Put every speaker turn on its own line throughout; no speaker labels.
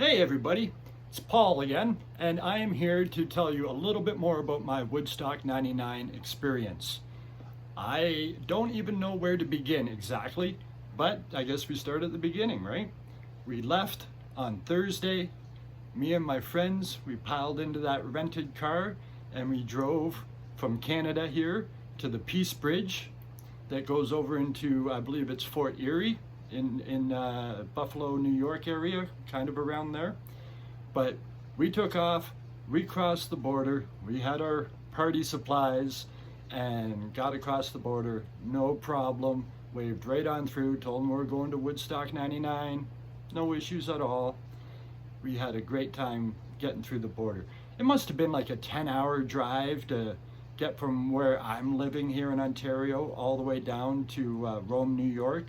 Hey everybody, it's Paul again, and I am here to tell you a little bit more about my Woodstock 99 experience. I don't even know where to begin exactly, but I guess we start at the beginning, right? We left on Thursday. Me and my friends, we piled into that rented car and we drove from Canada here to the Peace Bridge that goes over into, I believe it's Fort Erie in Buffalo, New York area, kind of around there. But we took off, we crossed the border, we had our party supplies and got across the border, no problem. Waved right on through, told them we were going to Woodstock 99, no issues at all. We had a great time getting through the border. It must have been like a 10-hour drive to get from where I'm living here in Ontario all the way down to Rome, New York.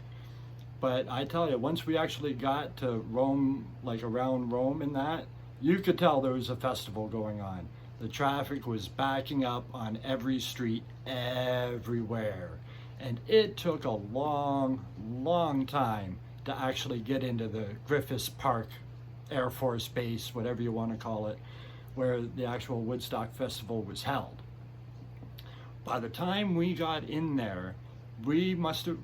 But I tell you, once we actually got to Rome, like around Rome and that, you could tell there was a festival going on. The traffic was backing up on every street, everywhere. And it took a long, long time to actually get into the Griffiths Park Air Force Base, whatever you want to call it, where the actual Woodstock Festival was held. By the time we got in there, we must have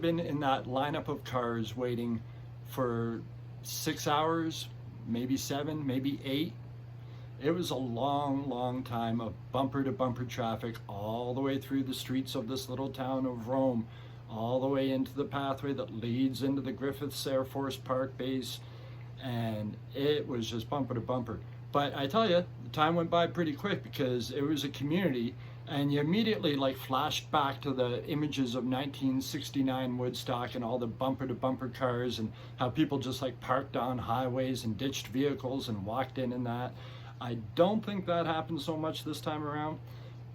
been in that lineup of cars waiting for 6 hours, maybe 7, maybe 8. It was a long, long time of bumper to bumper traffic all the way through the streets of this little town of Rome, all the way into the pathway that leads into the Griffiths Air Force Park base, and it was just bumper to bumper. But I tell you, the time went by pretty quick because it was a community, and you immediately like flashed back to the images of 1969 Woodstock and all the bumper to bumper cars and how people just like parked on highways and ditched vehicles and walked in and that. I don't think that happened so much this time around,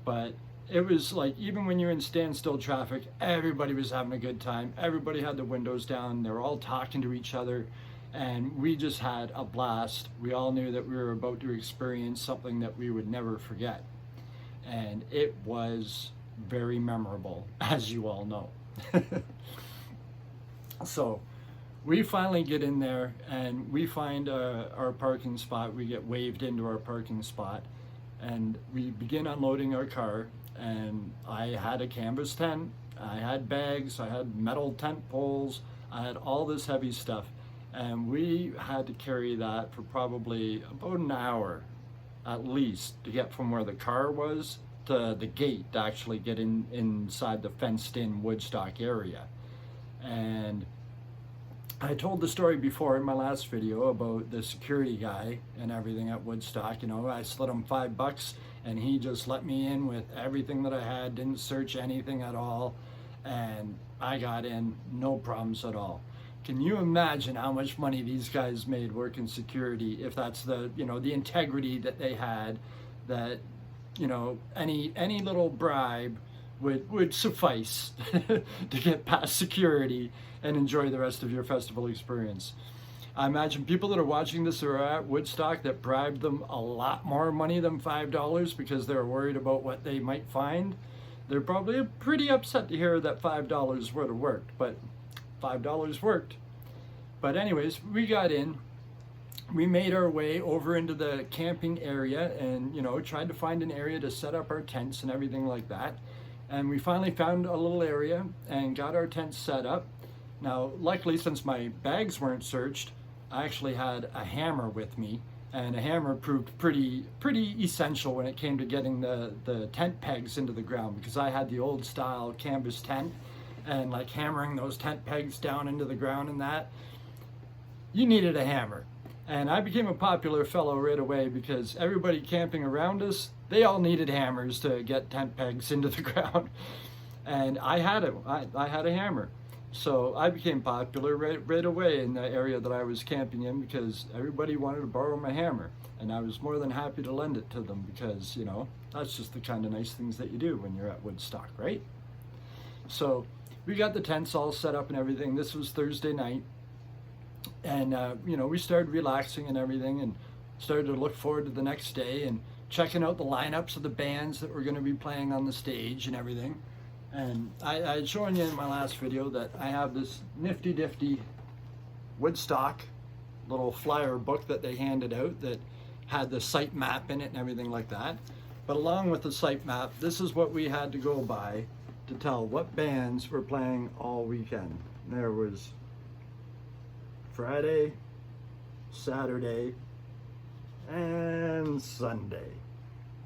but it was like even when you're in standstill traffic, everybody was having a good time. Everybody had the windows down. They were all talking to each other. And we just had a blast. We all knew that we were about to experience something that we would never forget. And it was very memorable, as you all know. So we finally get in there and we find our parking spot. We get waved into our parking spot and we begin unloading our car. And I had a canvas tent, I had bags, I had metal tent poles, I had all this heavy stuff. And we had to carry that for probably about an hour at least to get from where the car was to the gate to actually get inside the fenced in Woodstock area. And I told the story before in my last video about the security guy and everything at Woodstock. You know, I slid him $5 and he just let me in with everything that I had, didn't search anything at all. And I got in, no problems at all. Can you imagine how much money these guys made working security if that's the, you know, the integrity that they had, that, you know, any little bribe would suffice to get past security and enjoy the rest of your festival experience. I imagine people that are watching this are at Woodstock that bribed them a lot more money than $5 because they're worried about what they might find. They're probably pretty upset to hear that $5 would have worked, but $5 worked. But anyways, we got in, we made our way over into the camping area and, you know, tried to find an area to set up our tents and everything like that. And we finally found a little area and got our tents set up. Now, luckily, since my bags weren't searched, I actually had a hammer with me, and a hammer proved pretty essential when it came to getting the tent pegs into the ground, because I had the old style canvas tent, and like hammering those tent pegs down into the ground and that, you needed a hammer. And I became a popular fellow right away because everybody camping around us, they all needed hammers to get tent pegs into the ground. And I had it. I had a hammer. So I became popular right away in the area that I was camping in because everybody wanted to borrow my hammer. And I was more than happy to lend it to them because, you know, that's just the kind of nice things that you do when you're at Woodstock, right? So we got the tents all set up and everything. This was Thursday night. And, you know, we started relaxing and everything and started to look forward to the next day and checking out the lineups of the bands that were going to be playing on the stage and everything. And I had shown you in my last video that I have this nifty Woodstock little flyer book that they handed out that had the site map in it and everything like that. But along with the site map, this is what we had to go by to tell what bands were playing all weekend. There was Friday, Saturday, and Sunday.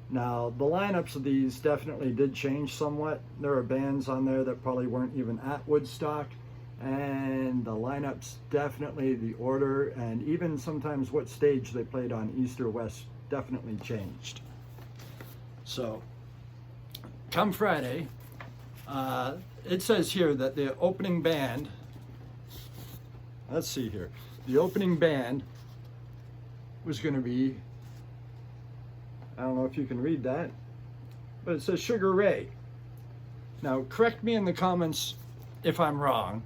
Now, the lineups of these definitely did change somewhat. There are bands on there that probably weren't even at Woodstock, and the lineups definitely, the order, and even sometimes what stage they played on, East or West, definitely changed. So, come Friday, it says here that the opening band, let's see here, the opening band was going to be, I don't know if you can read that, but it says Sugar Ray. Now, correct me in the comments if I'm wrong,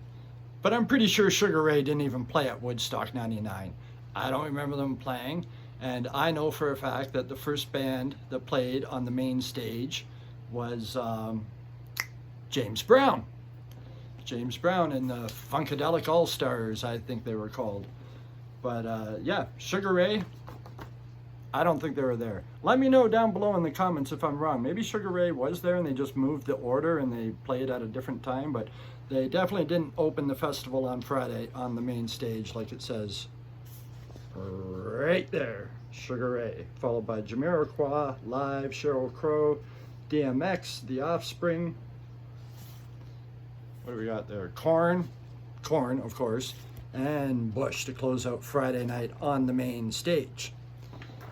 but I'm pretty sure Sugar Ray didn't even play at Woodstock 99. I don't remember them playing, and I know for a fact that the first band that played on the main stage was James Brown. James Brown and the Funkadelic All-Stars, I think they were called. But yeah, Sugar Ray, I don't think they were there. Let me know down below in the comments if I'm wrong. Maybe Sugar Ray was there and they just moved the order and they played at a different time, but they definitely didn't open the festival on Friday on the main stage like it says right there. Sugar Ray, followed by Jamiroquai, Live, Sheryl Crow, DMX, The Offspring. What do we got there? Korn, of course, and Bush to close out Friday night on the main stage.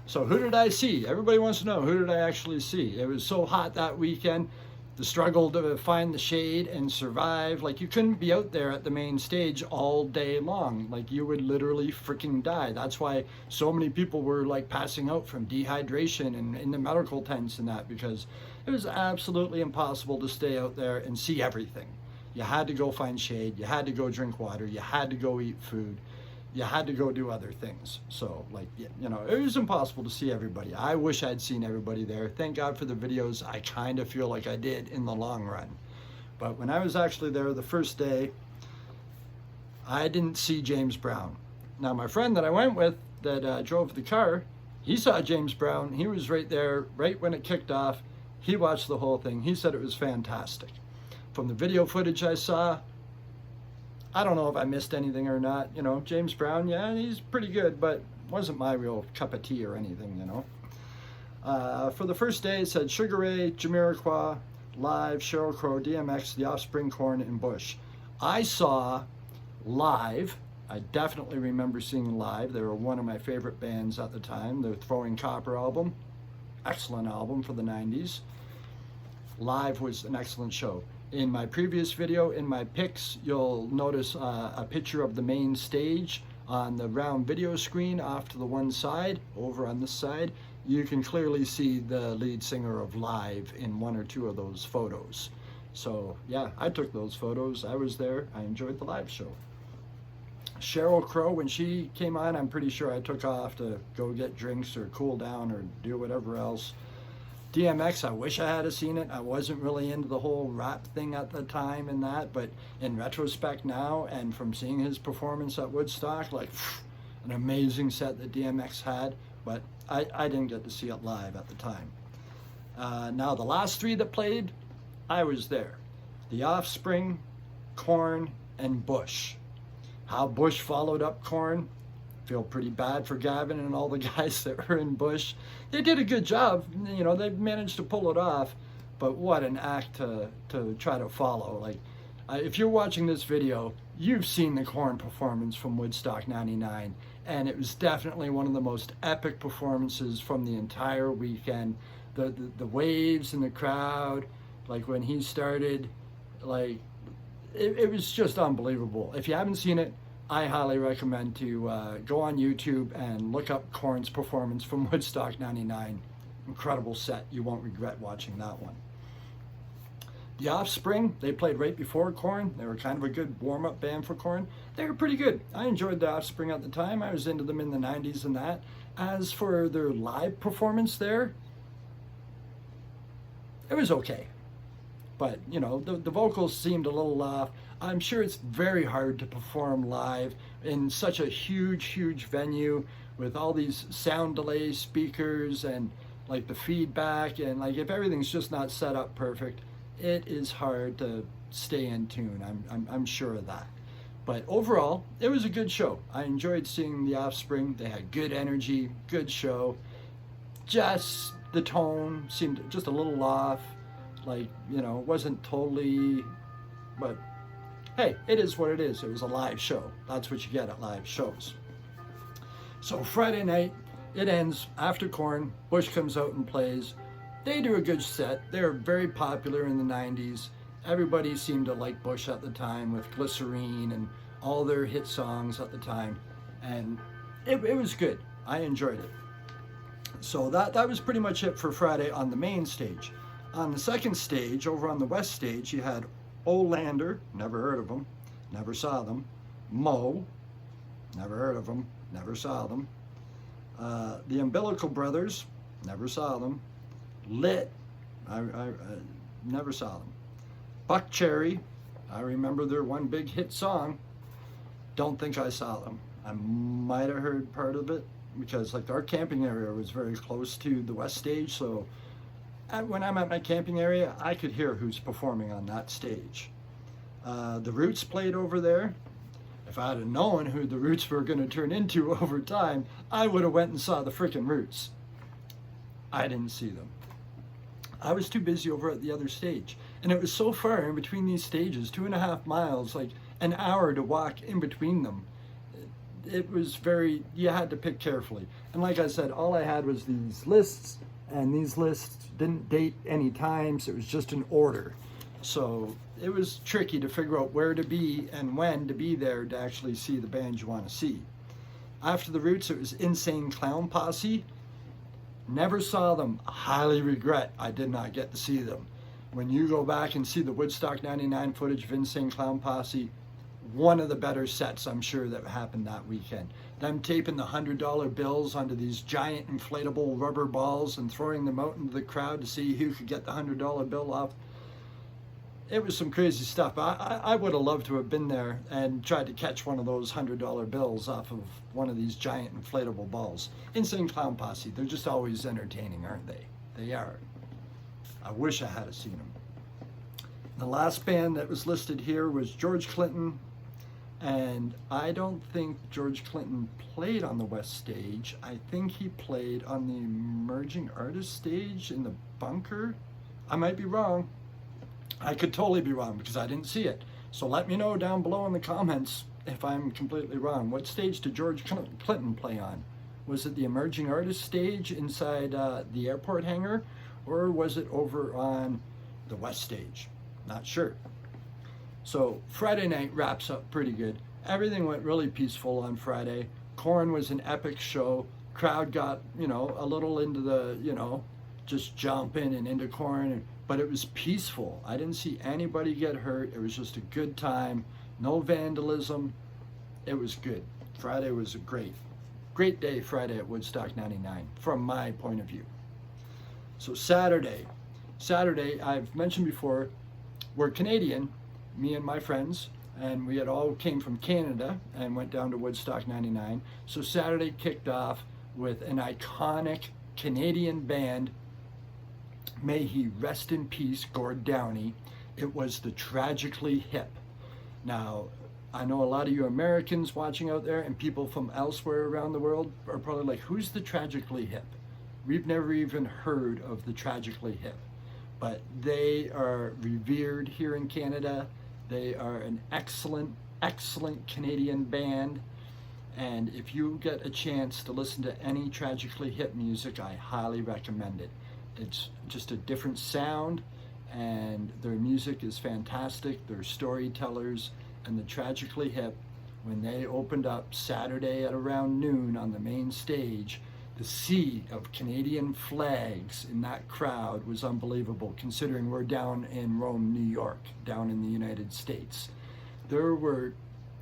So who did I see? Everybody wants to know, who did I actually see? It was so hot that weekend, the struggle to find the shade and survive. Like, you couldn't be out there at the main stage all day long. Like, you would literally freaking die. That's why so many people were like passing out from dehydration and in the medical tents and that, because it was absolutely impossible to stay out there and see everything. You had to go find shade, you had to go drink water, you had to go eat food, you had to go do other things. So, like, you know, it was impossible to see everybody. I wish I'd seen everybody there. Thank God for the videos. I kind of feel like I did in the long run. But when I was actually there the first day, I didn't see James Brown. Now, my friend that I went with that drove the car, he saw James Brown. He was right there, right when it kicked off. He watched the whole thing. He said it was fantastic. From the video footage I saw, I don't know if I missed anything or not. You know, James Brown, yeah, he's pretty good, but wasn't my real cup of tea or anything, you know. For the first day, it said Sugar Ray, Jamiroquai, Live, Sheryl Crow, DMX, The Offspring, Korn, and Bush. I saw Live. I definitely remember seeing Live. They were one of my favorite bands at the time. The Throwing Copper album, excellent album for the 90s. Live was an excellent show. In my previous video, in my pics, you'll notice a picture of the main stage on the round video screen off to the one side. Over on this side, you can clearly see the lead singer of Live in one or two of those photos. So yeah, I took those photos. I was there. I enjoyed the Live show. Sheryl Crow, when she came on, I'm pretty sure I took off to go get drinks or cool down or do whatever else. DMX, I wish I had seen it. I wasn't really into the whole rap thing at the time and that, but in retrospect now, and from seeing his performance at Woodstock, like, an amazing set that DMX had, but I didn't get to see it live at the time. Now, the last three that played, I was there. The Offspring, Korn, and Bush. How Bush followed up Korn, feel pretty bad for Gavin and all the guys that were in Bush. They did a good job, you know, they managed to pull it off, but what an act to try to follow. Like, if you're watching this video, you've seen the Korn performance from Woodstock 99, and it was definitely one of the most epic performances from the entire weekend. The waves in the crowd, like when he started, like, it was just unbelievable. If you haven't seen it, I highly recommend to go on YouTube and look up Korn's performance from Woodstock 99. Incredible set. You won't regret watching that one. The Offspring, they played right before Korn. They were kind of a good warm-up band for Korn. They were pretty good. I enjoyed the Offspring at the time. I was into them in the 90s and that. As for their live performance there, it was okay. But, you know, the vocals seemed a little off. I'm sure it's very hard to perform live in such a huge venue with all these sound delay speakers and like the feedback, and like if everything's just not set up perfect, it is hard to stay in tune. I'm sure of that. But overall, it was a good show. I enjoyed seeing the Offspring. They had good energy, good show. Just the tone seemed just a little off. Like, you know, it wasn't totally, but hey, it is what it is. It was a live show. That's what you get at live shows. So Friday night, it ends after Korn. Bush comes out and plays. They do a good set. They were very popular in the 90s. Everybody seemed to like Bush at the time with Glycerine and all their hit songs at the time. And it was good. I enjoyed it. So that was pretty much it for Friday on the main stage. On the second stage, over on the west stage, you had Olander, never heard of them, never saw them. Mo, never heard of them, never saw them. The Umbilical Brothers, never saw them. Lit, I never saw them. Buck Cherry, I remember their one big hit song. Don't think I saw them. I might have heard part of it because like our camping area was very close to the west stage, so when I'm at my camping area, I could hear who's performing on that stage. The Roots played over there. If I had known who the Roots were going to turn into over time, I would have went and saw the frickin' Roots. I didn't see them. I was too busy over at the other stage. And it was so far in between these stages, 2.5 miles, like an hour to walk in between them. It was very, you had to pick carefully. And like I said, all I had was these lists, and these lists didn't date any times. It was just an order. So it was tricky to figure out where to be and when to be there to actually see the band you want to see. After the Roots, it was Insane Clown Posse. Never saw them. Highly regret I did not get to see them. When you go back and see the Woodstock 99 footage of Insane Clown Posse, one of the better sets, I'm sure, that happened that weekend. Them taping the $100 bills onto these giant inflatable rubber balls and throwing them out into the crowd to see who could get the $100 bill off. It was some crazy stuff. I would have loved to have been there and tried to catch one of those $100 bills off of one of these giant inflatable balls. Insane Clown Posse, they're just always entertaining, aren't they? They are. I wish I had seen them. The last band that was listed here was George Clinton, and I don't think George Clinton played on the West stage. I think he played on the Emerging Artist stage in the bunker. I might be wrong. I could totally be wrong because I didn't see it. So let me know down below in the comments if I'm completely wrong. What stage did George Clinton play on? Was it the Emerging Artist stage inside the airport hangar, or was it over on the West stage? Not sure. So Friday night wraps up pretty good. Everything went really peaceful on Friday. Korn was an epic show. Crowd got, you know, a little into the, you know, just jumping and into Korn, but it was peaceful. I didn't see anybody get hurt. It was just a good time. No vandalism. It was good. Friday was a great day Friday at Woodstock 99 from my point of view. So Saturday, I've mentioned before, we're Canadian, me and my friends, and we had all came from Canada and went down to Woodstock 99. So Saturday kicked off with an iconic Canadian band. May he rest in peace, Gord Downie. It was the Tragically Hip. Now, I know a lot of you Americans watching out there and people from elsewhere around the world are probably like, who's the Tragically Hip? We've never even heard of the Tragically Hip. But they are revered here in Canada. They are an excellent Canadian band. And if you get a chance to listen to any Tragically Hip music, I highly recommend it. It's just a different sound, and their music is fantastic. They're storytellers, and the Tragically Hip, when they opened up Saturday at around noon on the main stage, the sea of Canadian flags in that crowd was unbelievable, considering we're down in Rome, New York, down in the United States. There were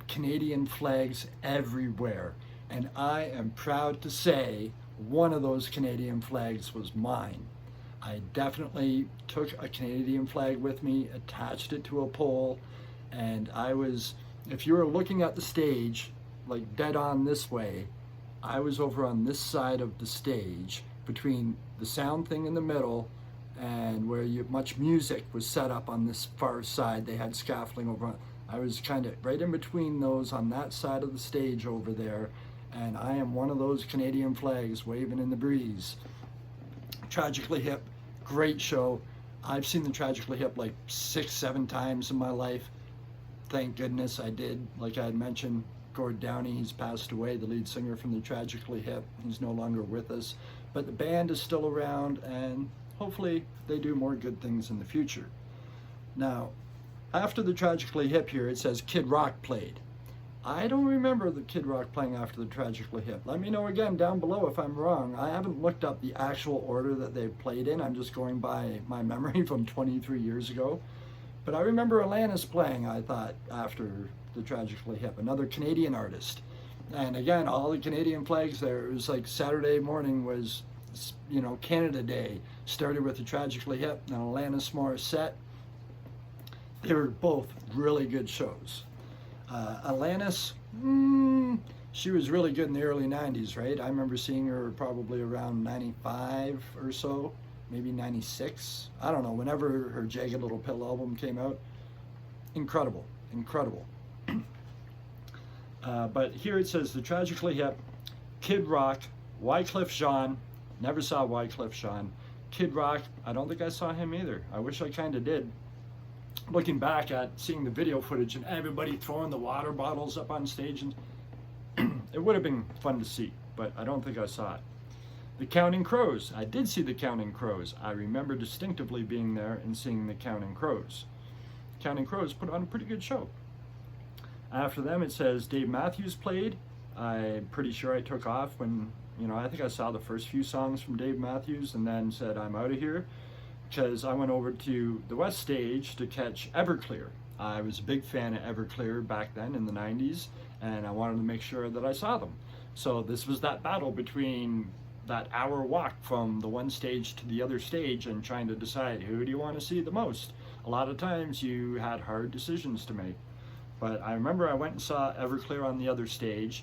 Canadian flags everywhere, and I am proud to say one of those Canadian flags was mine. I definitely took a Canadian flag with me, attached it to a pole, And I was, if you were looking at the stage, like dead on this way, I was over on this side of the stage between the sound thing in the middle and where much music was set up on this far side. They had scaffolding over on. I was kind of right in between those on that side of the stage over there, and I am one of those Canadian flags waving in the breeze. Tragically Hip, great show. I've seen the Tragically Hip like 6-7 times in my life. Thank goodness I did. Like I had mentioned, Gord Downey, he's passed away, the lead singer from the Tragically Hip. He's no longer with us, but the band is still around, and hopefully they do more good things in the future. Now, after the Tragically Hip here, it says Kid Rock played. I don't remember the Kid Rock playing after the Tragically Hip. Let me know again down below if I'm wrong. I haven't looked up the actual order that they played in. I'm just going by my memory from 23 years ago. But I remember Alanis playing, I thought, after the Tragically Hip, another Canadian artist. And again, all the Canadian flags there. It was like Saturday morning was, Canada Day. Started with the Tragically Hip and Alanis Morissette. They were both really good shows. Alanis, she was really good in the early 90s, right? I remember seeing her probably around 95 or so, maybe 96. I don't know, whenever her Jagged Little Pill album came out. Incredible, incredible. But here it says the Tragically Hip, Kid Rock, Wyclef Jean, never saw Wyclef Jean. Kid Rock, I don't think I saw him either. I wish I kind of did. Looking back at seeing the video footage and everybody throwing the water bottles up on stage, and it would have been fun to see, but I don't think I saw it. The Counting Crows, I did see the Counting Crows. I remember distinctively being there and seeing the Counting Crows. Counting Crows put on a pretty good show. After them, it says Dave Matthews played. I'm pretty sure I took off when, I think I saw the first few songs from Dave Matthews and then said, I'm out of here, because I went over to the West Stage to catch Everclear. I was a big fan of Everclear back then in the 90s, and I wanted to make sure that I saw them. So this was that battle between that hour walk from the one stage to the other stage and trying to decide who do you want to see the most. A lot of times you had hard decisions to make. But I remember I went and saw Everclear on the other stage,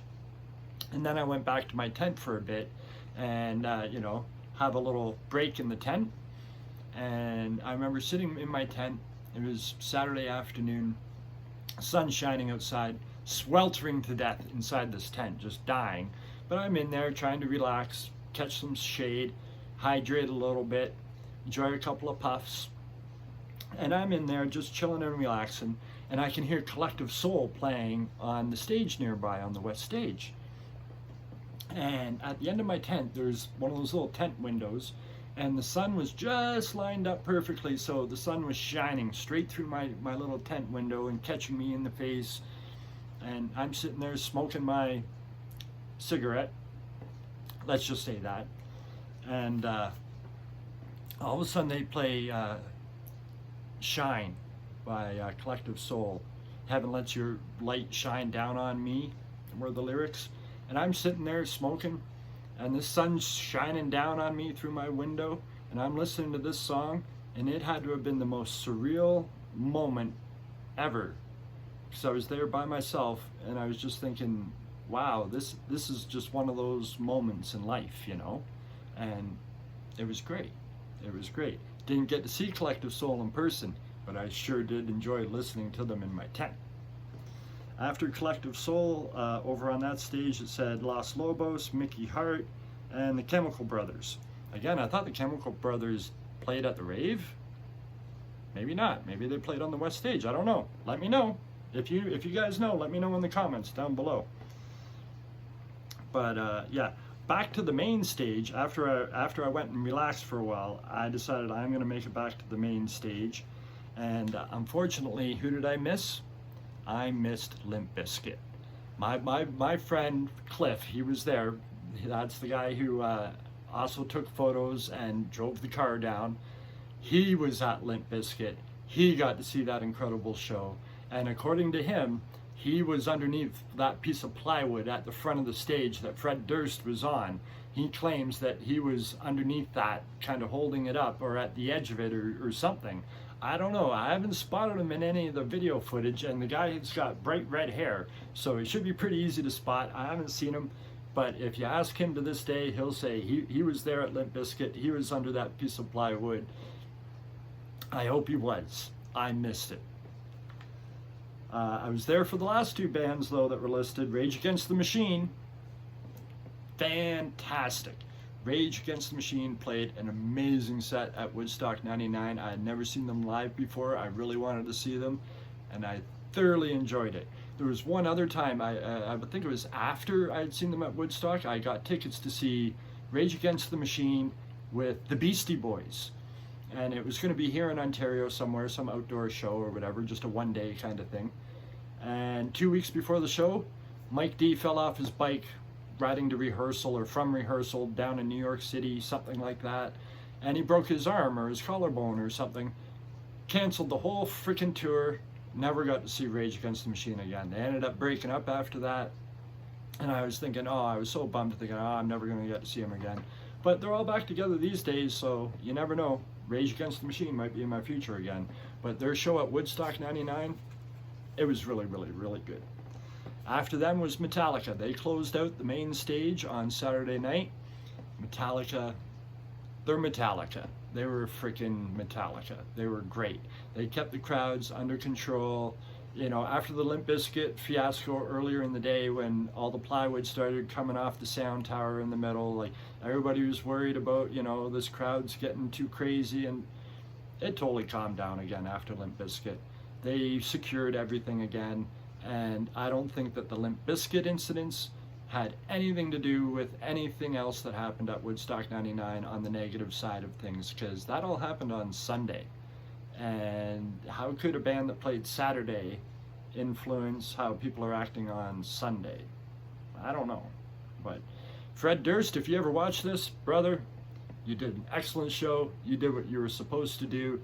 and then I went back to my tent for a bit and, have a little break in the tent. And I remember sitting in my tent. It was Saturday afternoon, sun shining outside, sweltering to death inside this tent, just dying. But I'm in there trying to relax, catch some shade, hydrate a little bit, enjoy a couple of puffs. And I'm in there just chilling and relaxing, and I can hear Collective Soul playing on the stage nearby, on the West Stage. And at the end of my tent, there's one of those little tent windows, and the sun was just lined up perfectly, so the sun was shining straight through my little tent window and catching me in the face. And I'm sitting there smoking my cigarette, let's just say that. And all of a sudden they play Shine by Collective Soul. Heaven lets your light shine down on me, were the lyrics. And I'm sitting there smoking, and the sun's shining down on me through my window, and I'm listening to this song, and it had to have been the most surreal moment ever. So I was there by myself, and I was just thinking, wow, this is just one of those moments in life, and it was great. It was great. Didn't get to see Collective Soul in person, but I sure did enjoy listening to them in my tent. After Collective Soul, over on that stage, it said Los Lobos, Mickey Hart, and the Chemical Brothers. Again, I thought the Chemical Brothers played at the rave. Maybe not. Maybe they played on the West Stage. I don't know. Let me know. If you guys know, let me know in the comments down below. But yeah, back to the main stage. After I went and relaxed for a while, I decided I'm going to make it back to the main stage. And unfortunately, who did I miss? I missed Limp Bizkit. My friend Cliff, he was there. That's the guy who also took photos and drove the car down. He was at Limp Bizkit. He got to see that incredible show. And according to him, he was underneath that piece of plywood at the front of the stage that Fred Durst was on. He claims that he was underneath that, kind of holding it up, or at the edge of it, or something. I don't know. I haven't spotted him in any of the video footage, and the guy has got bright red hair, so he should be pretty easy to spot. I haven't seen him, but if you ask him to this day, he'll say he was there at Limp Bizkit. He was under that piece of plywood. I hope he was. I missed it. I was there for the last two bands, though, that were listed. Rage Against the Machine. Fantastic. Rage Against the Machine played an amazing set at Woodstock 99. I had never seen them live before. I really wanted to see them, and I thoroughly enjoyed it. There was one other time, I think it was after I had seen them at Woodstock, I got tickets to see Rage Against the Machine with the Beastie Boys. And it was going to be here in Ontario somewhere, some outdoor show or whatever, just a one-day kind of thing. And 2 weeks before the show, Mike D fell off his bike riding to rehearsal or from rehearsal down in New York City, something like that. And he broke his arm or his collarbone or something. Canceled the whole freaking tour. Never got to see Rage Against the Machine again. They ended up breaking up after that. And I was thinking, oh, I was so bummed, thinking, oh, I'm never going to get to see him again. But they're all back together these days, so you never know. Rage Against the Machine might be in my future again. But their show at Woodstock 99, it was really, really, really good. After them was Metallica. They closed out the main stage on Saturday night. Metallica, they're Metallica. They were freaking Metallica. They were great. They kept the crowds under control. You know, after the Limp Bizkit fiasco earlier in the day when all the plywood started coming off the sound tower in the middle, like everybody was worried about, you know, this crowd's getting too crazy, and it totally calmed down again after Limp Bizkit. They secured everything again, and I don't think that the Limp Bizkit incidents had anything to do with anything else that happened at Woodstock 99 on the negative side of things, because that all happened on Sunday. And how could a band that played Saturday influence how people are acting on Sunday? I don't know. But Fred Durst, if you ever watch this, brother, you did an excellent show. You did what you were supposed to do,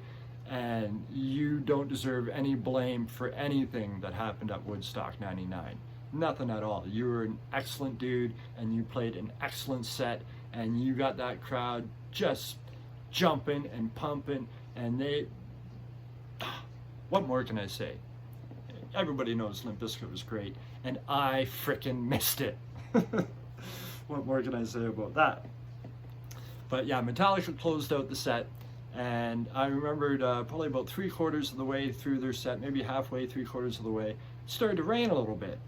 and you don't deserve any blame for anything that happened at Woodstock 99. Nothing at all. You were an excellent dude, and you played an excellent set, and you got that crowd just jumping and pumping, and they... What more can I say? Everybody knows Limp Bizkit was great, and I frickin' missed it. What more can I say about that? But yeah, Metallica closed out the set, and I remembered probably about 3/4 of the way through their set, maybe halfway, 3/4 of the way, it started to rain a little bit.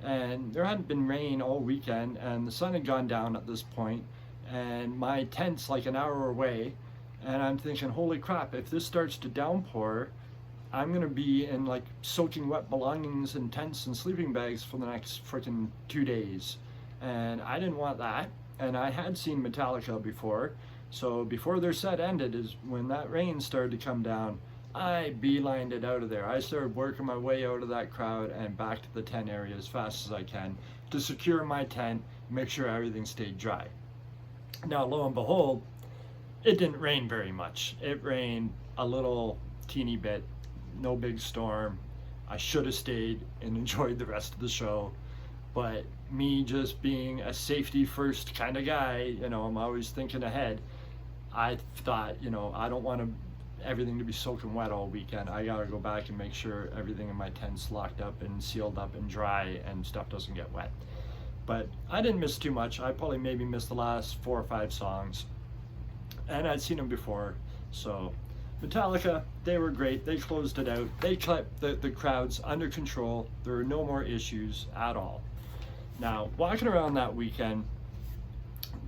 And there hadn't been rain all weekend, and the sun had gone down at this point, and my tent's like an hour away, and I'm thinking, holy crap, if this starts to downpour, I'm gonna be in like soaking wet belongings and tents and sleeping bags for the next freaking 2 days. And I didn't want that. And I had seen Metallica before. So before their set ended is when that rain started to come down, I beelined it out of there. I started working my way out of that crowd and back to the tent area as fast as I can to secure my tent, make sure everything stayed dry. Now, lo and behold, it didn't rain very much. It rained a little teeny bit. No big storm. I should have stayed and enjoyed the rest of the show, but me just being a safety first kind of guy, you know, I'm always thinking ahead. I thought, you know, I don't want everything to be soaking wet all weekend. I gotta go back and make sure everything in my tent's locked up and sealed up and dry and stuff doesn't get wet. But I didn't miss too much. I probably maybe missed the last 4 or 5 songs, and I'd seen them before. So Metallica, they were great. They closed it out. They kept the crowds under control. There were no more issues at all. Now, walking around that weekend,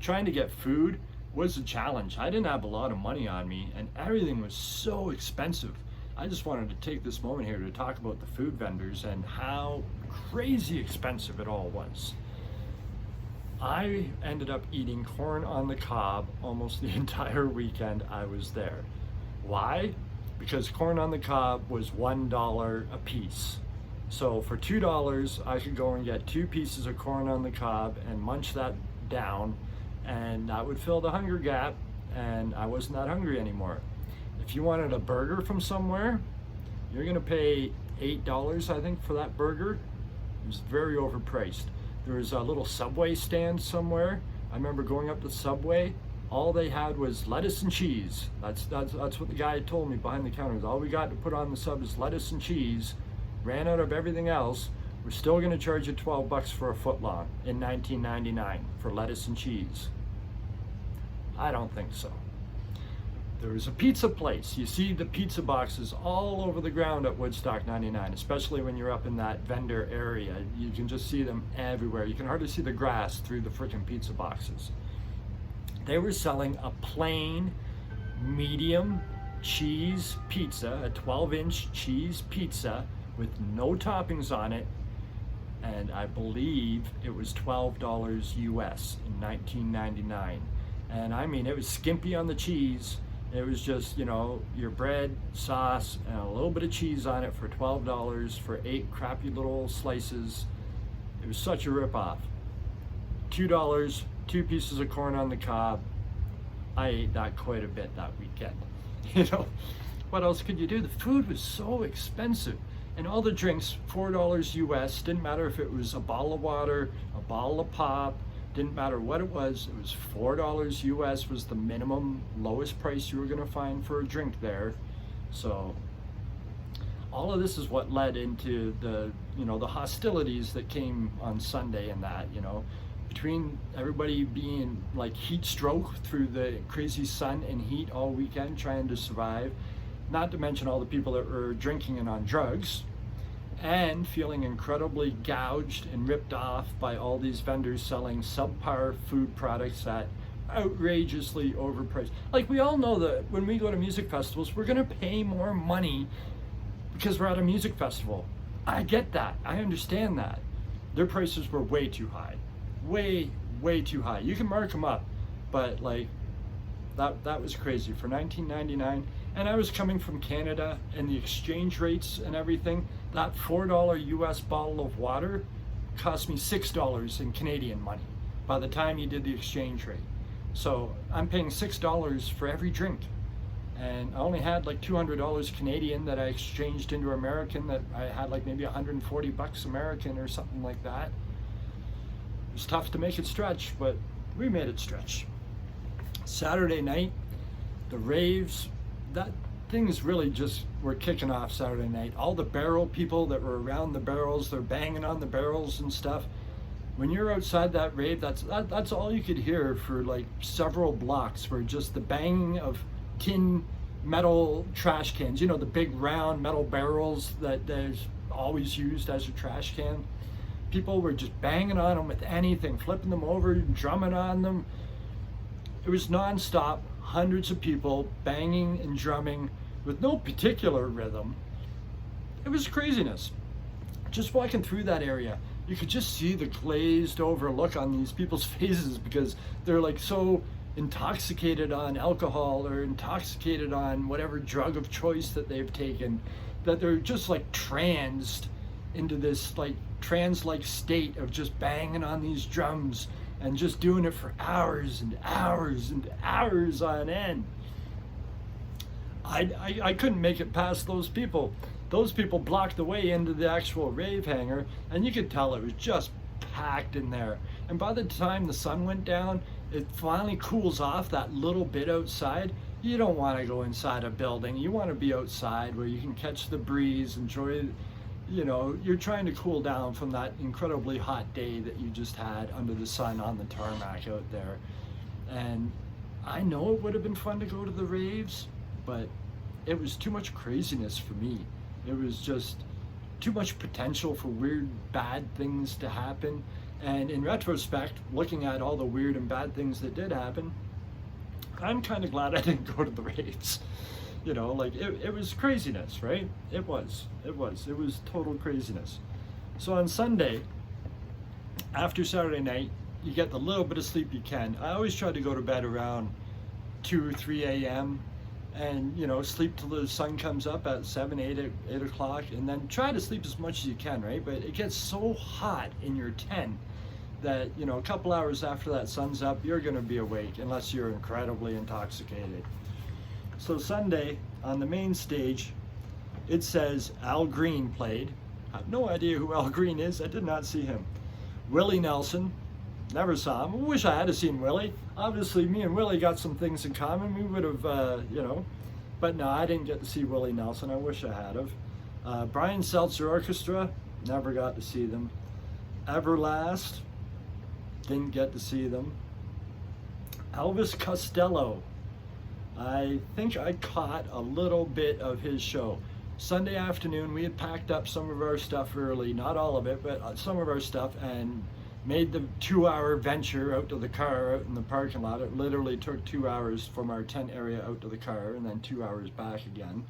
trying to get food was a challenge. I didn't have a lot of money on me, and everything was so expensive. I just wanted to take this moment here to talk about the food vendors and how crazy expensive it all was. I ended up eating corn on the cob almost the entire weekend I was there. Why? Because corn on the cob was $1 a piece. So for $2, I could go and get 2 pieces of corn on the cob and munch that down, and that would fill the hunger gap, and I wasn't that hungry anymore. If you wanted a burger from somewhere, you're gonna pay $8, I think, for that burger. It was very overpriced. There was a little Subway stand somewhere. I remember going up to Subway, All they had was lettuce and cheese. That's what the guy told me behind the counter. All we got to put on the sub is lettuce and cheese. Ran out of everything else. We're still going to charge you $12 for a foot long in 1999 for lettuce and cheese. I don't think so. There was a pizza place. You see the pizza boxes all over the ground at Woodstock 99, especially when you're up in that vendor area. You can just see them everywhere. You can hardly see the grass through the freaking pizza boxes. They were selling a plain medium cheese pizza, a 12-inch cheese pizza with no toppings on it, and I believe it was $12 US in 1999. And I mean, it was skimpy on the cheese. It was just, you know, your bread, sauce, and a little bit of cheese on it for $12 for 8 crappy little slices. It was such a ripoff. $2, 2 pieces of corn on the cob. I ate that quite a bit that weekend. You know, what else could you do? The food was so expensive. And all the drinks, $4 US. Didn't matter if it was a bottle of water, a bottle of pop. Didn't matter what it was $4 US was the minimum lowest price you were going to find for a drink there. So all of this is what led into the, you know, the hostilities that came on Sunday and that, you know, between everybody being like heat stroke through the crazy sun and heat all weekend trying to survive, not to mention all the people that were drinking and on drugs, and feeling incredibly gouged and ripped off by all these vendors selling subpar food products at outrageously overpriced. Like, we all know that when we go to music festivals, we're gonna pay more money because we're at a music festival. I get that, I understand that. Their prices were way too high, way too high. You can mark them up, but like, that was crazy for 1999. And I was coming from Canada, and the exchange rates and everything, that $4 US bottle of water cost me $6 in Canadian money by the time you did the exchange rate. So I'm paying $6 for every drink. And I only had like $200 Canadian that I exchanged into American, that I had like maybe 140 bucks American or something like that. It was tough to make it stretch, but we made it stretch. Saturday night, the raves, that things really just were kicking off Saturday night. All the barrel people that were around the barrels, they're banging on the barrels and stuff. When you're outside that rave, that's all you could hear for like several blocks, were just the banging of tin metal trash cans. You know, the big round metal barrels that there's always used as a trash can. People were just banging on them with anything, flipping them over, drumming on them. It was nonstop, hundreds of people banging and drumming with no particular rhythm. It was craziness. Just walking through that area, you could just see the glazed over look on these people's faces, because they're like so intoxicated on alcohol or intoxicated on whatever drug of choice that they've taken, that they're just like transed into this like trance-like state of just banging on these drums and just doing it for hours and hours and hours on end. I couldn't make it past those people. Those people blocked the way into the actual rave hangar, and you could tell it was just packed in there. And by the time the sun went down, it finally cools off that little bit outside. You don't want to go inside a building. You want to be outside where you can catch the breeze, enjoy, you know, you're trying to cool down from that incredibly hot day that you just had under the sun on the tarmac out there. And I know it would have been fun to go to the raves, but it was too much craziness for me. It was just too much potential for weird, bad things to happen. And in retrospect, looking at all the weird and bad things that did happen, I'm kind of glad I didn't go to the raves. You know, like it was craziness, right? It was total craziness. So on Sunday, after Saturday night, you get the little bit of sleep you can. I always try to go to bed around 2 or 3 a.m. and, you know, sleep till the sun comes up at 7, 8 o'clock, and then try to sleep as much as you can, right? But it gets so hot in your tent that, you know, a couple hours after that sun's up, you're gonna be awake unless you're incredibly intoxicated. So Sunday, on the main stage, it says Al Green played. I have no idea who Al Green is. I did not see him. Willie Nelson, Never saw him. I wish I had seen Willie. Obviously, me and Willie got some things in common. We would have, but no, I didn't get to see Willie Nelson. I wish I had have. Brian Seltzer Orchestra, never got to see them. Everlast, didn't get to see them. Elvis Costello, I think I caught a little bit of his show. Sunday afternoon, we had packed up some of our stuff early, not all of it, but some of our stuff, and made the 2-hour venture out to the car out in the parking lot. It literally took 2 hours from our tent area out to the car and then 2 hours back again.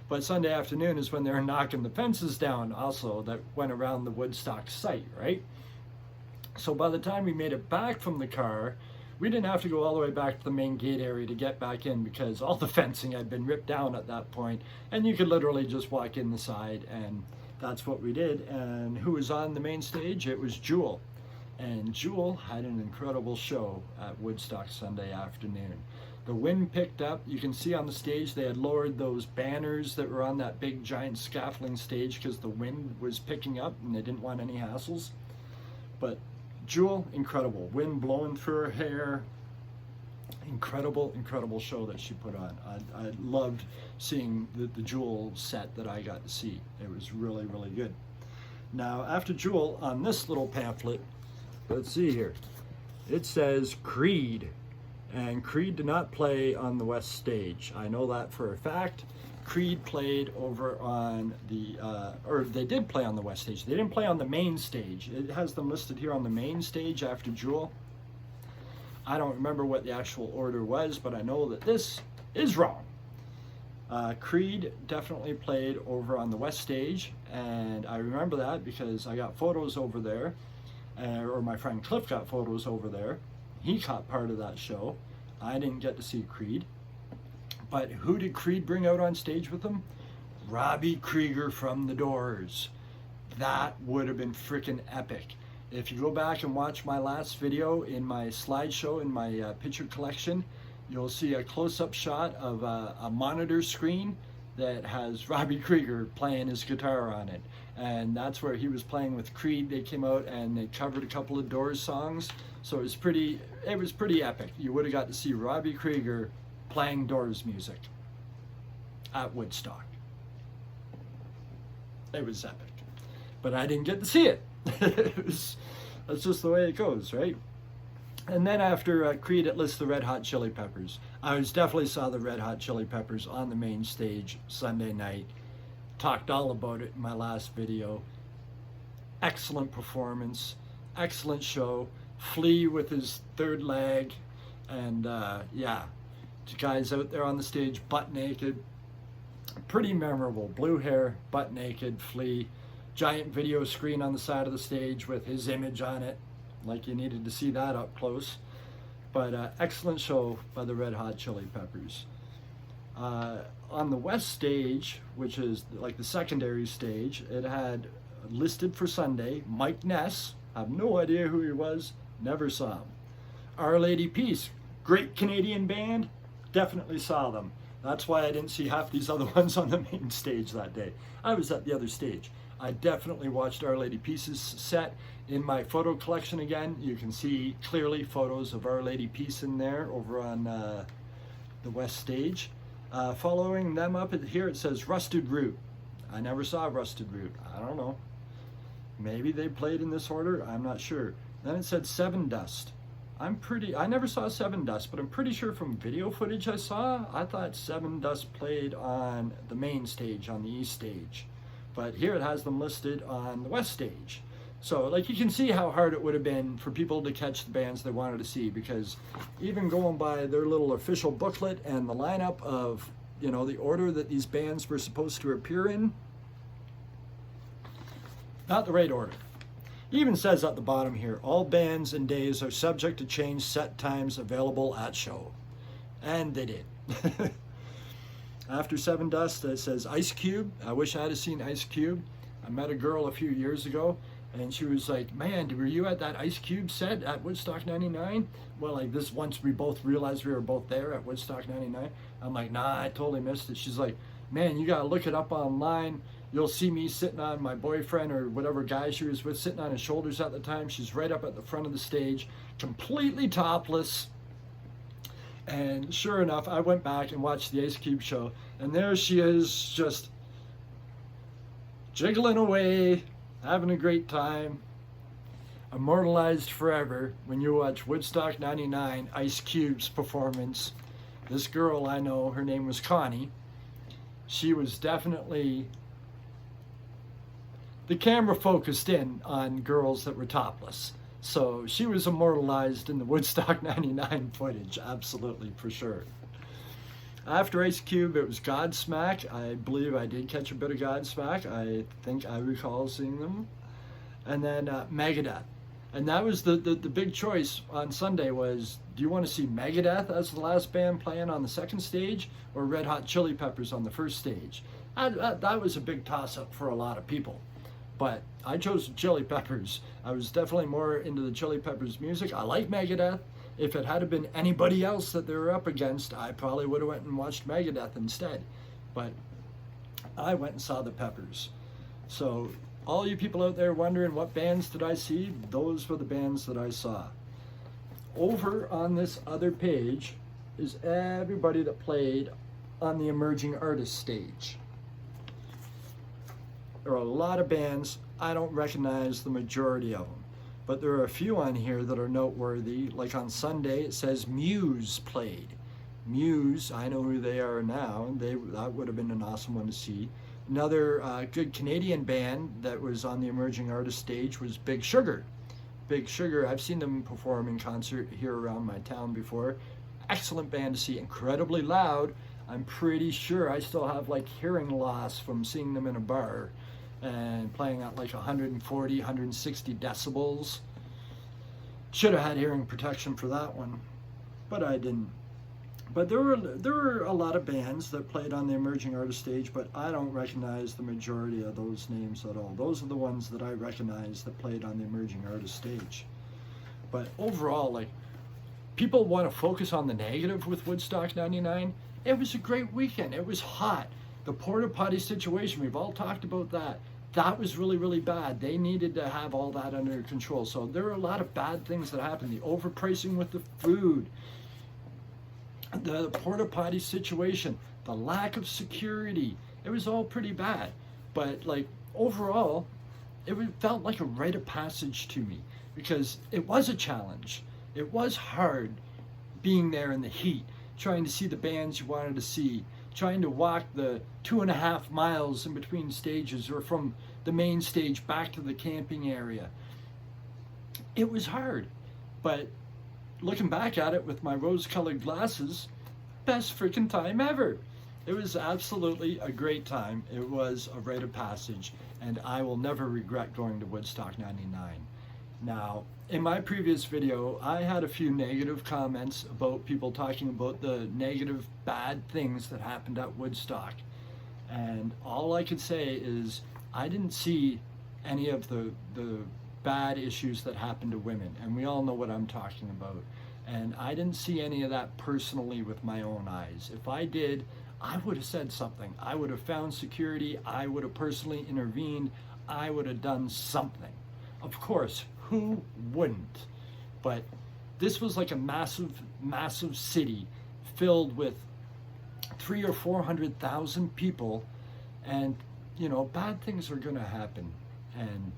But Sunday afternoon is when they were knocking the fences down also that went around the Woodstock site, right? So by the time we made it back from the car, we didn't have to go all the way back to the main gate area to get back in because all the fencing had been ripped down at that point, and you could literally just walk in the side, and that's what we did. And who was on the main stage? It was Jewel. And Jewel had an incredible show at Woodstock Sunday afternoon. The wind picked up. You can see on the stage they had lowered those banners that were on that big giant scaffolding stage because the wind was picking up and they didn't want any hassles. But Jewel, incredible. Wind blowing through her hair. Incredible, incredible show that she put on. I loved seeing the Jewel set that I got to see. It was really, really good. Now, after Jewel, on this little pamphlet, let's see here, it says Creed. And Creed did not play on the West Stage. I know that for a fact. Creed played over on the, or they did play on the West Stage. They didn't play on the main stage. It has them listed here on the main stage after Jewel. I don't remember what the actual order was, but I know that this is wrong. Creed definitely played over on the West Stage, and I remember that because I got photos over there, or my friend Cliff got photos over there. He caught part of that show. I didn't get to see Creed. But who did Creed bring out on stage with them? Robbie Krieger from The Doors. That would have been freaking epic. If you go back and watch my last video in my slideshow in my picture collection, you'll see a close-up shot of a monitor screen that has Robbie Krieger playing his guitar on it. And that's where he was playing with Creed. They came out and they covered a couple of Doors songs. So it was pretty epic. You would have got to see Robbie Krieger playing Doors music at Woodstock. It was epic. But I didn't get to see it. That's just the way it goes, right? And then after Creed, it lists the Red Hot Chili Peppers. I definitely saw the Red Hot Chili Peppers on the main stage Sunday night. Talked all about it in my last video. Excellent performance, excellent show. Flea with his third leg, and yeah, the guys out there on the stage butt naked. Pretty memorable. Blue hair, butt naked, Flea. Giant video screen on the side of the stage with his image on it, like you needed to see that up close. But excellent show by the Red Hot Chili Peppers. On the West Stage, which is like the secondary stage, it had listed for Sunday Mike Ness. I have no idea who he was, never saw him. Our Lady Peace, great Canadian band, definitely saw them. That's why I didn't see half these other ones on the main stage that day. I was at the other stage. I definitely watched Our Lady Peace's set in my photo collection again. You can see clearly photos of Our Lady Peace in there over on the West Stage. Following them up here, it says Rusted Root. I never saw Rusted Root. I don't know. Maybe they played in this order. I'm not sure. Then it said Seven Dust. I never saw Seven Dust, but I'm pretty sure from video footage I saw, I thought Seven Dust played on the main stage, on the East Stage. But here it has them listed on the West Stage. So like you can see how hard it would have been for people to catch the bands they wanted to see, because even going by their little official booklet and the lineup of, you know, the order that these bands were supposed to appear in, not the right order. It even says at the bottom here, all bands and days are subject to change, set times available at show. And they did. After Seven Dust, it says Ice Cube. I wish I had seen Ice Cube. I met a girl a few years ago, and she was like, man, were you at that Ice Cube set at Woodstock 99? Well, like this, once we both realized we were both there at Woodstock 99. I'm like, nah, I totally missed it. She's like, man, you gotta look it up online. You'll see me sitting on my boyfriend or whatever guy she was with, sitting on his shoulders at the time. She's right up at the front of the stage, completely topless. And sure enough, I went back and watched the Ice Cube show, and there she is, just jiggling away, having a great time, immortalized forever when you watch Woodstock 99, Ice Cube's performance. This girl I know, her name was Connie. She was definitely, the camera focused in on girls that were topless. So she was immortalized in the Woodstock 99 footage, absolutely, for sure. After Ice Cube, it was Godsmack. I believe I did catch a bit of Godsmack. I think I recall seeing them. And then Megadeth. And that was the big choice on Sunday was, do you want to see Megadeth as the last band playing on the second stage or Red Hot Chili Peppers on the first stage? That was a big toss-up for a lot of people. But I chose Chili Peppers. I was definitely more into the Chili Peppers music. I like Megadeth. If it had been anybody else that they were up against, I probably would have went and watched Megadeth instead. But I went and saw the Peppers. So all you people out there wondering what bands did I see, those were the bands that I saw. Over on this other page is everybody that played on the emerging artist stage. There are a lot of bands. I don't recognize the majority of them, but there are a few on here that are noteworthy. Like on Sunday, it says Muse played. Muse, I know who they are now. That would have been an awesome one to see. Another good Canadian band that was on the emerging artist stage was Big Sugar. Big Sugar, I've seen them perform in concert here around my town before. Excellent band to see, incredibly loud. I'm pretty sure I still have like hearing loss from seeing them in a bar and playing at like 140, 160 decibels. Should have had hearing protection for that one, but I didn't. But there were a lot of bands that played on the emerging artist stage, but I don't recognize the majority of those names at all. Those are the ones that I recognize that played on the emerging artist stage. But overall, like, people want to focus on the negative with Woodstock 99. It was a great weekend. It was hot. The porta potty situation, we've all talked about that. That was really, really bad. They needed to have all that under control. So there were a lot of bad things that happened. The overpricing with the food, the porta potty situation, the lack of security. It was all pretty bad. But like overall, it felt like a rite of passage to me because it was a challenge. It was hard being there in the heat, trying to see the bands you wanted to see, trying to walk the 2.5 miles in between stages or from the main stage back to the camping area. It was hard, but looking back at it with my rose-colored glasses, best freaking time ever. It was absolutely a great time. It was a rite of passage, and I will never regret going to Woodstock 99. Now, in my previous video, I had a few negative comments about people talking about the negative, bad things that happened at Woodstock. And all I could say is I didn't see any of the bad issues that happened to women. And we all know what I'm talking about. And I didn't see any of that personally with my own eyes. If I did, I would have said something. I would have found security. I would have personally intervened. I would have done something. Of course, who wouldn't? But this was like a massive, massive city filled with 300,000 or 400,000 people, and you know, bad things are going to happen, and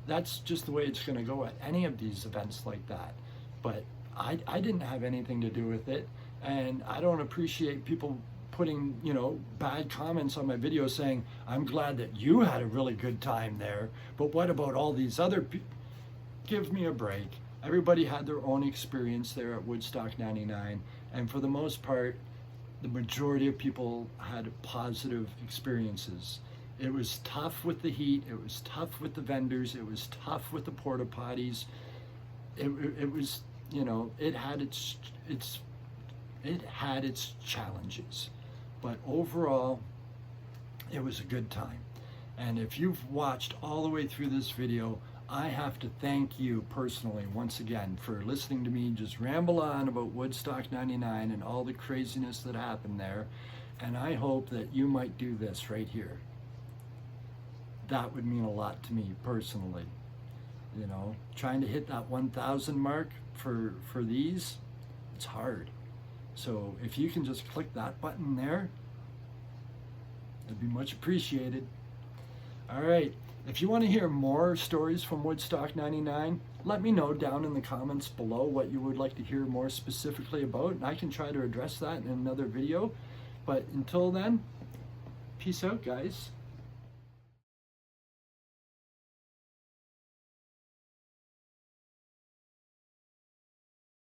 that's just the way it's going to go at any of these events like that. But I didn't have anything to do with it, and I don't appreciate people putting, you know, bad comments on my video saying, I'm glad that you had a really good time there, but what about all these other people? Give me a break. Everybody had their own experience there at Woodstock 99, and for the most part, the majority of people had positive experiences. It was tough with the heat, it was tough with the vendors, it was tough with the porta potties. It was, you know, it had its challenges, but overall, it was a good time. And if you've watched all the way through this video, I have to thank you personally once again for listening to me just ramble on about Woodstock 99 and all the craziness that happened there. And I hope that you might do this right here. that would mean a lot to me personally. You know, trying to hit that 1,000 mark for these, it's hard. So if you can just click that button there, it'd be much appreciated. All right, if you want to hear more stories from Woodstock 99, let me know down in the comments below what you would like to hear more specifically about, and I can try to address that in another video. But until then, peace out, guys.